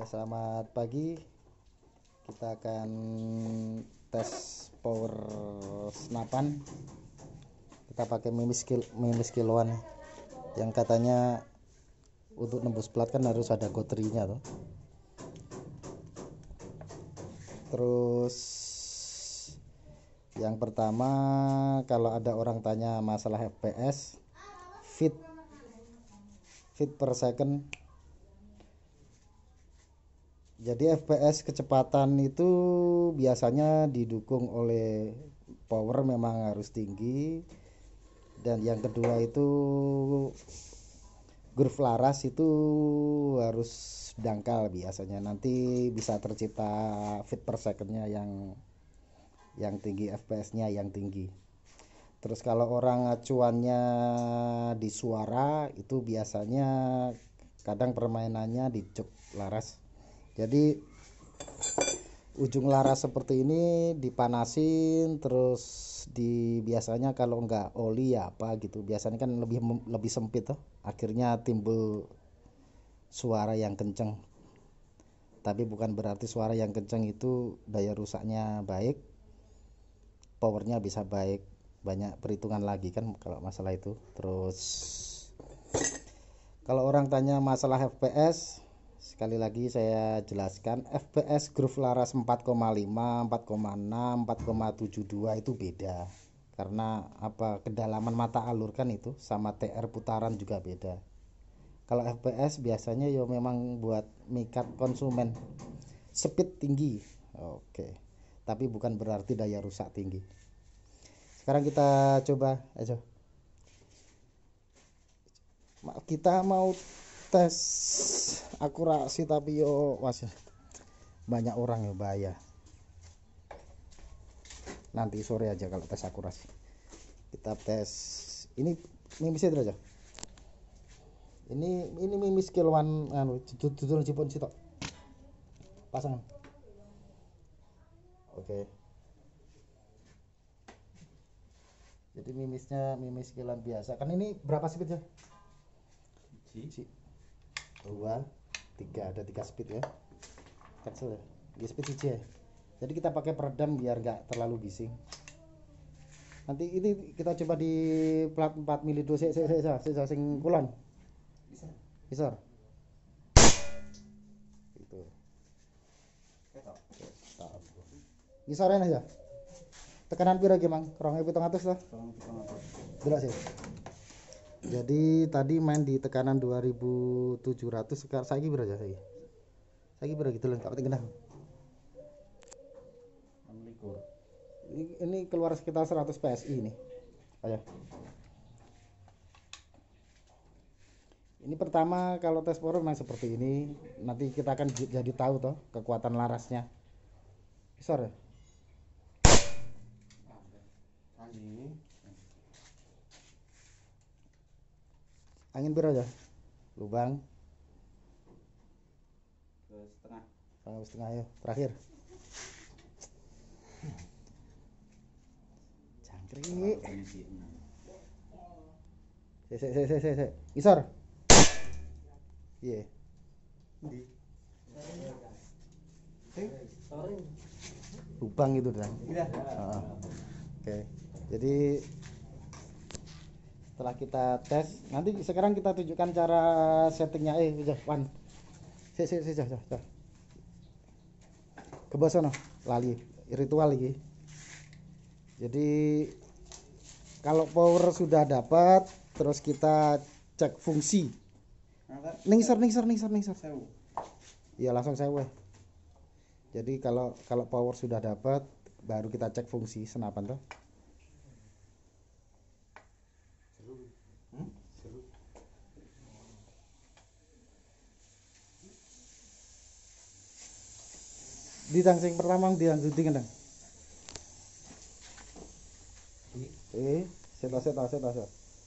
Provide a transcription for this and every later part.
Ya, selamat pagi. Kita akan tes power senapan. Kita pakai mimis kiloan yang katanya untuk nembus plat kan harus ada goterinya tuh. Terus yang pertama, kalau ada orang tanya masalah FPS, feet per second. Jadi FPS kecepatan itu biasanya didukung oleh power, memang harus tinggi. Dan yang kedua itu groove laras itu harus dangkal biasanya. Nanti bisa tercipta feet per secondnya yang tinggi, FPS-nya yang tinggi. Terus kalau orang acuannya di suara itu biasanya kadang permainannya di jok laras. Jadi ujung laras seperti ini dipanasin, terus biasanya kalau enggak oli ya apa gitu, biasanya kan lebih sempit tuh, akhirnya timbul suara yang kenceng. Tapi bukan berarti suara yang kenceng itu daya rusaknya baik, powernya bisa baik. Banyak perhitungan lagi kan kalau masalah itu. Terus kalau orang tanya masalah FPS, sekali lagi saya jelaskan, FPS groove laras 4,5, 4,6, 4,72 itu beda. Karena apa? Kedalaman mata alur kan itu sama TR putaran juga beda. Kalau FPS biasanya ya memang buat mikat konsumen, speed tinggi. Oke. Tapi bukan berarti daya rusak tinggi. Sekarang kita coba aja. Kita mau tes akurasi tapi yo banyak orang ya, bahaya. Nanti sore aja kalau tes akurasi. Kita tes ini mimisnya dulu aja. Ini mimis kiloan dudul jipun sitok. Pasangan. Oke. Jadi mimis kiloan biasa. Kan ini berapa speed ya? 2, 3, ada 3 speed ya. Cancel ya. Di speed ya. Jadi kita pakai peredam biar nggak terlalu bising. Nanti ini kita coba di plat 4 mili dulu saya sing kulon. Bisa. Itu. Gisaran aja. Tekanan pira ki, Mang? 2700 lah. 2700. Jelas sih. Jadi tadi main di tekanan 2700, sekarang saiki pira aja saiki? Saiki pira gitu lho, tak penting genah. Ini keluar sekitar 100 PSI ini. Ayo. Ini pertama kalau tes power memang seperti ini. Nanti kita akan jadi tahu toh kekuatan larasnya. Besar ya? Angin berapa aja? Lubang setengah ya. Terakhir. Jangkrik. Se. Isor. Iya. Lubang itu dan. Oke. Jadi setelah kita tes, nanti sekarang kita tunjukkan cara settingnya. Wan. Se. Ke bawah sana, lali ritual lagi. Jadi kalau power sudah dapat, terus kita cek fungsi. Ningsar. Iya, langsung sewu. Jadi kalau power sudah dapat, baru kita cek fungsi senapan tuh. Di sing pertama dilanjutin kan. Seta.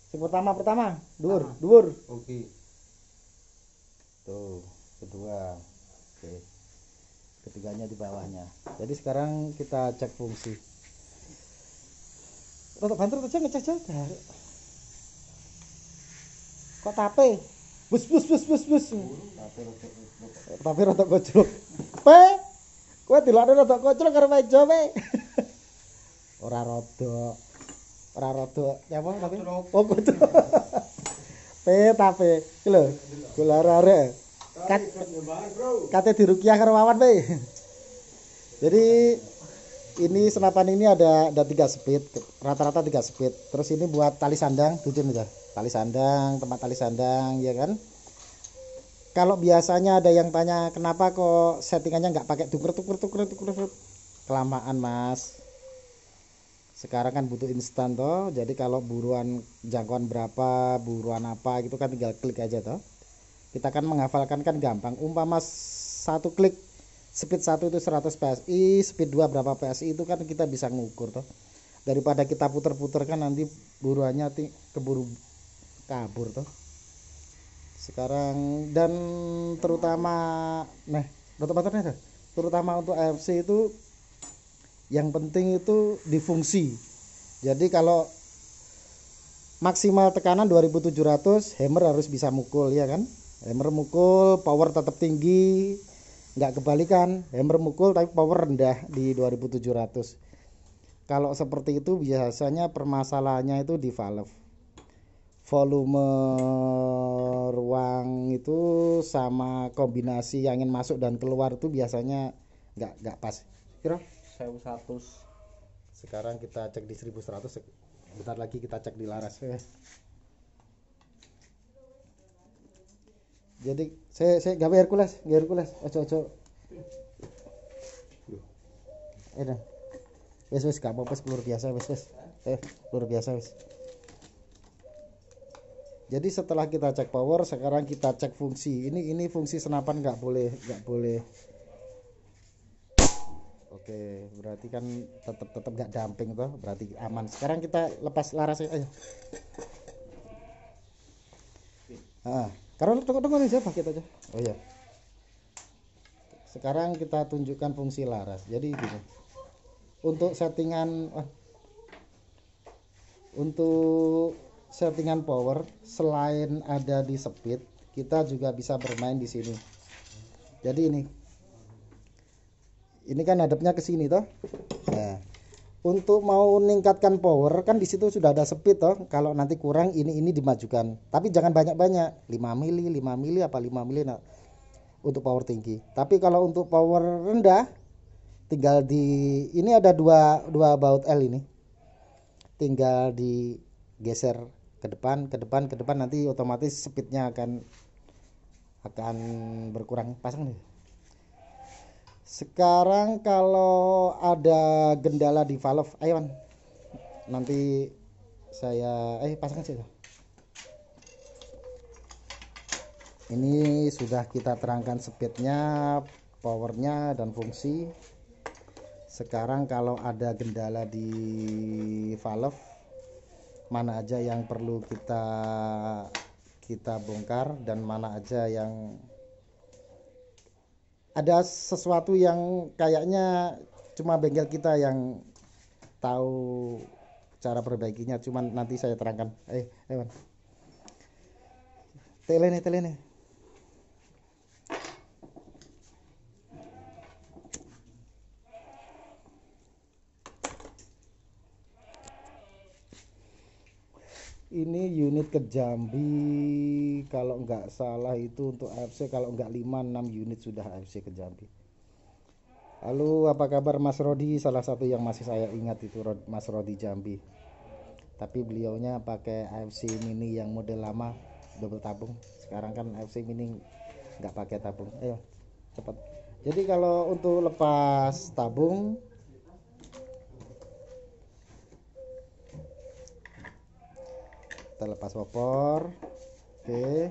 Sing pertama, dhuwur. Oke. Tuh, kedua. Oke. Ketiganya di bawahnya. Jadi sekarang kita cek fungsi. Untuk banter aja ngecek aja. Kok tape? bus. Tapi rada kocok. Pe, kowe dilakne rada kocok karo meja pe. Ora rada. Nyapa tapi? Oh, kocok. Pe tapi iki lho, golare. Kate dirukyah karo Wawan pe. Jadi ini senapan ini ada 3 speed, rata-rata 3 speed. Terus ini buat tali sandang, dudun aja. Tali sandang, tempat tali sandang, ya kan? Kalau biasanya ada yang tanya kenapa kok settingannya nggak pakai tuker, kelamaan mas. Sekarang kan butuh instan toh, jadi kalau buruan jangkauan berapa, buruan apa gitu kan tinggal klik aja toh. Kita kan menghafalkan kan gampang. Umpama satu klik speed 1 itu 100 PSI, speed 2 berapa PSI itu kan kita bisa ngukur toh. Daripada kita puter-puter kan nanti buruannya keburu kabur toh. Sekarang dan terutama terutama untuk AFC itu yang penting itu di fungsi. Jadi kalau maksimal tekanan 2700, hammer harus bisa mukul ya kan. Hammer mukul, power tetap tinggi, nggak kebalikan, hammer mukul tapi power rendah di 2700. Kalau seperti itu biasanya permasalahannya itu di valve. Volume ruang itu sama kombinasi angin masuk dan keluar itu biasanya nggak pas. Kira 1100. Sekarang kita cek di 1100. Bentar lagi kita cek di laras. Jadi saya gawe Hercules. Ojo. Edan. Wes gak apa-apa luar biasa wes. Luar biasa wes. Jadi setelah kita cek power, sekarang kita cek fungsi. Ini fungsi senapan nggak boleh. Oke, berarti kan tetap nggak dumping toh, berarti aman. Sekarang kita lepas larasnya ayo. Karena tunggu aja pakai aja. Oh iya. Sekarang kita tunjukkan fungsi laras. Jadi gini. Untuk settingan power selain ada di speed, kita juga bisa bermain di sini. Jadi ini kan hadapnya ke sini toh. Nah, untuk mau meningkatkan power kan di situ sudah ada speed toh. Kalau nanti kurang ini dimajukan. Tapi jangan banyak-banyak, 5 mili apa 5 mili nah, untuk power tinggi. Tapi kalau untuk power rendah tinggal ini ada dua baut L ini. Tinggal digeser ke depan nanti otomatis speednya akan berkurang. Pasang nih. Sekarang kalau ada kendala di valve, ayo nanti saya pasang aja. Ini sudah kita terangkan speednya, powernya dan fungsi. Sekarang kalau ada kendala di valve, mana aja yang perlu kita bongkar dan mana aja yang ada sesuatu yang kayaknya cuma bengkel kita yang tahu cara perbaikinya, cuman nanti saya terangkan. Tele nih. Ini unit ke Jambi, kalau nggak salah itu untuk AFC, kalau nggak 5-6 unit sudah AFC ke Jambi. Halo, apa kabar Mas Rodi? Salah satu yang masih saya ingat itu Mas Rodi Jambi. Tapi beliaunya pakai AFC Mini yang model lama double tabung. Sekarang kan AFC Mini nggak pakai tabung. Ayo cepat. Jadi kalau untuk lepas tabung, kita lepas wopor. Oke,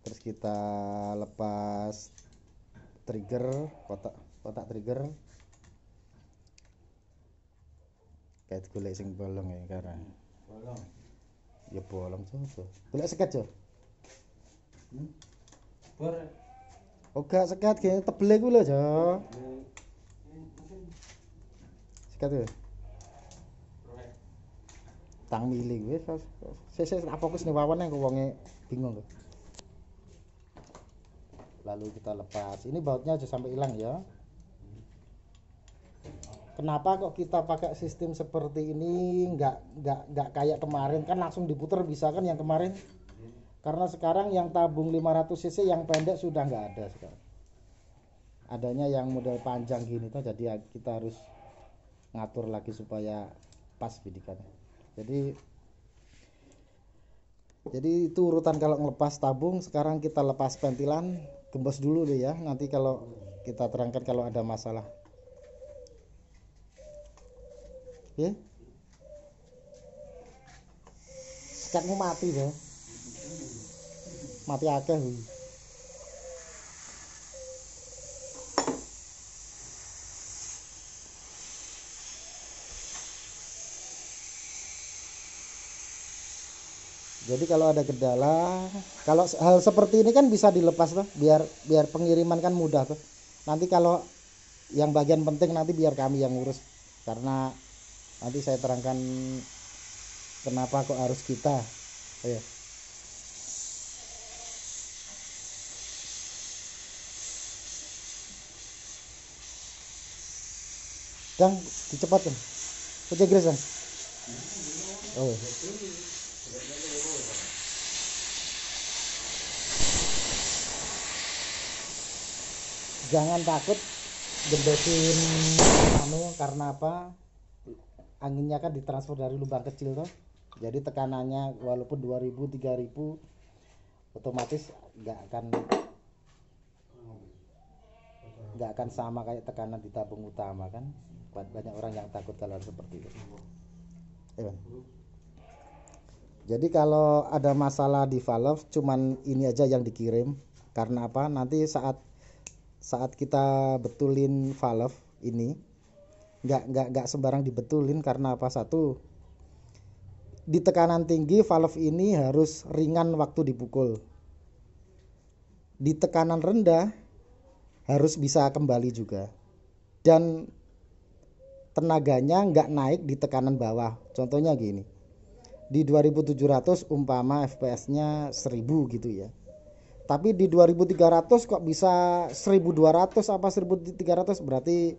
terus kita lepas trigger, kotak trigger. Kayak golek sing bolong ya karena bolong ya bolong coba golek sekat jo. Gak sekat kayak tebel iku lho jo. Sekat ya tang mili gue saya tak fokus nih Wawan yang wonge bingung tuh. lalu kita lepas. Ini bautnya aja sampai hilang ya. Kenapa kok kita pakai sistem seperti ini, nggak kayak kemarin kan langsung diputar bisa kan yang kemarin? Karena sekarang yang tabung 500 cc yang pendek sudah nggak ada sekarang. Adanya yang model panjang gini tuh, jadi kita harus ngatur lagi supaya pas bidikannya. Jadi itu urutan kalau ngelepas tabung. Sekarang kita lepas ventilan, gembos dulu deh ya. Nanti kalau kita terangkan kalau ada masalah. Ya, sekatmu mati deh, mati akeh. Jadi kalau ada kendala, kalau hal seperti ini kan bisa dilepas tuh, biar pengiriman kan mudah tuh. Nanti kalau yang bagian penting nanti biar kami yang ngurus, karena nanti saya terangkan kenapa kok harus kita. Ayo. Dan dicepatkan. Oke, Grace. Oh. Jangan takut gembesin karena apa? Anginnya kan ditransfer dari lubang kecil tuh. Jadi tekanannya walaupun 2000 3000 otomatis nggak akan sama kayak tekanan di tabung utama kan. Banyak orang yang takut kalau seperti itu. Jadi kalau ada masalah di valve cuman ini aja yang dikirim. Karena apa? Nanti saat kita betulin valve ini nggak sembarang dibetulin. Karena apa? Satu, di tekanan tinggi valve ini harus ringan waktu dipukul. Di tekanan rendah harus bisa kembali juga, dan tenaganya nggak naik di tekanan bawah. Contohnya gini, di 2700 umpama fps-nya 1000 gitu ya, tapi di 2300 kok bisa 1200 apa 1300, berarti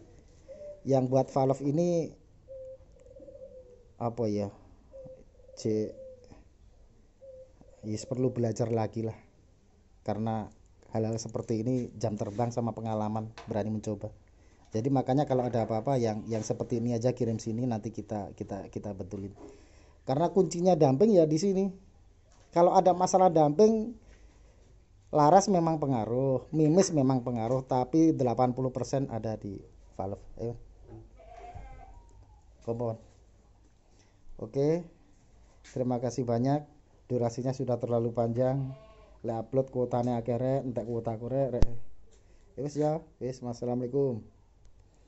yang buat valve ini apa ya, perlu belajar lagi lah, karena hal-hal seperti ini jam terbang sama pengalaman, berani mencoba. Jadi makanya kalau ada apa-apa yang seperti ini aja kirim sini, nanti kita betulin. Karena kuncinya damping ya di sini. Kalau ada masalah damping, laras memang pengaruh, mimis memang pengaruh, tapi 80% ada di valve. Ayo. Kompon. Oke. Terima kasih banyak. Durasinya sudah terlalu panjang. Le upload kuotanya akeh rek, entek kuota korek rek. Wis ya, wis, assalamualaikum.